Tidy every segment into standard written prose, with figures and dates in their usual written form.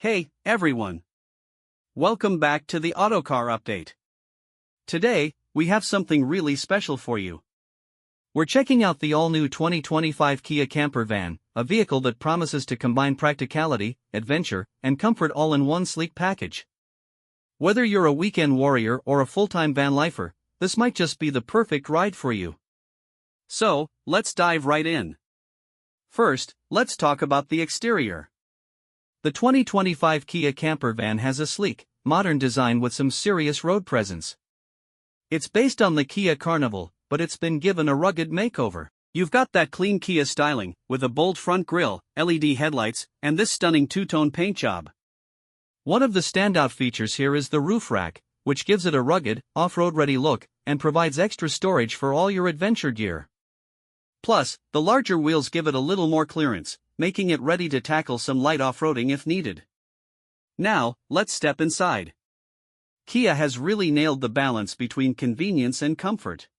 Hey, everyone! Welcome back to the Autocar Update. Today, we have something really special for you. We're checking out the all-new 2025 Kia camper van, a vehicle that promises to combine practicality, adventure, and comfort all in one sleek package. Whether you're a weekend warrior or a full-time van lifer, this might just be the perfect ride for you. So, let's dive right in. First, let's talk about the exterior. The 2025 Kia camper van has a sleek, modern design with some serious road presence. It's based on the Kia Carnival, but it's been given a rugged makeover. You've got that clean Kia styling, with a bold front grille, LED headlights, and this stunning two-tone paint job. One of the standout features here is the roof rack, which gives it a rugged, off-road ready look, and provides extra storage for all your adventure gear. Plus, the larger wheels give it a little more clearance, making it ready to tackle some light off-roading if needed. Now, let's step inside. Kia has really nailed the balance between convenience and comfort.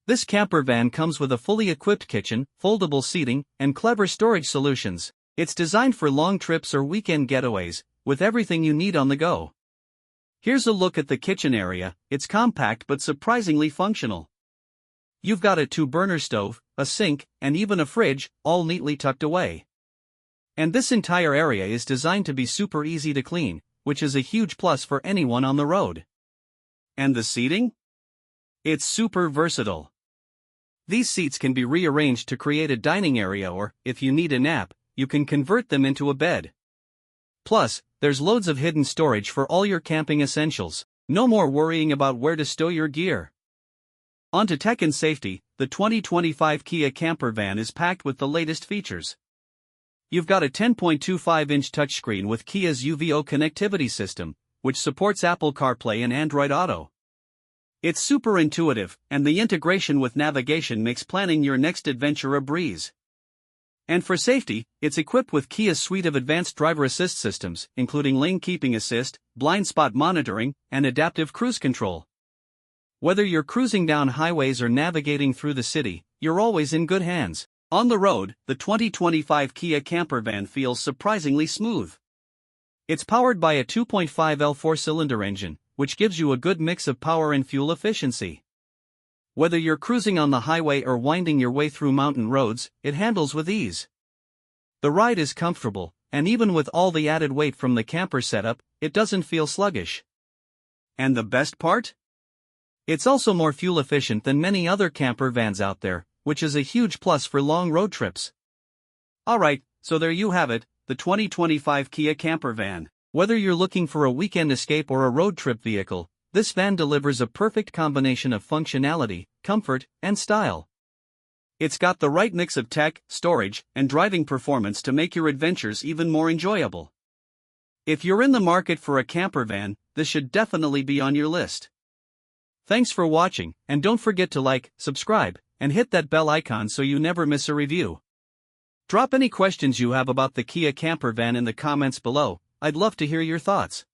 This camper van comes with a fully equipped kitchen, foldable seating, and clever storage solutions. It's designed for long trips or weekend getaways, with everything you need on the go. Here's a look at the kitchen area. It's compact but surprisingly functional. You've got a 2-burner stove, a sink, and even a fridge, all neatly tucked away. And this entire area is designed to be super easy to clean, which is a huge plus for anyone on the road. And the seating? It's super versatile. These seats can be rearranged to create a dining area, or, if you need a nap, you can convert them into a bed. Plus, there's loads of hidden storage for all your camping essentials. No more worrying about where to stow your gear. On to tech and safety. The 2025 Kia camper van is packed with the latest features. You've got a 10.25-inch touchscreen with Kia's UVO connectivity system, which supports Apple CarPlay and Android Auto. It's super intuitive, and the integration with navigation makes planning your next adventure a breeze. And for safety, it's equipped with Kia's suite of advanced driver assist systems, including lane keeping assist, blind spot monitoring, and adaptive cruise control. Whether you're cruising down highways or navigating through the city, you're always in good hands. On the road, the 2025 Kia camper van feels surprisingly smooth. It's powered by a 2.5L 4-cylinder engine, which gives you a good mix of power and fuel efficiency. Whether you're cruising on the highway or winding your way through mountain roads, it handles with ease. The ride is comfortable, and even with all the added weight from the camper setup, it doesn't feel sluggish. And the best part? It's also more fuel efficient than many other camper vans out there, which is a huge plus for long road trips. Alright, so there you have it, the 2025 Kia camper van. Whether you're looking for a weekend escape or a road trip vehicle, this van delivers a perfect combination of functionality, comfort, and style. It's got the right mix of tech, storage, and driving performance to make your adventures even more enjoyable. If you're in the market for a camper van, this should definitely be on your list. Thanks for watching, and don't forget to like, subscribe, and hit that bell icon so you never miss a review. Drop any questions you have about the Kia camper van in the comments below. I'd love to hear your thoughts.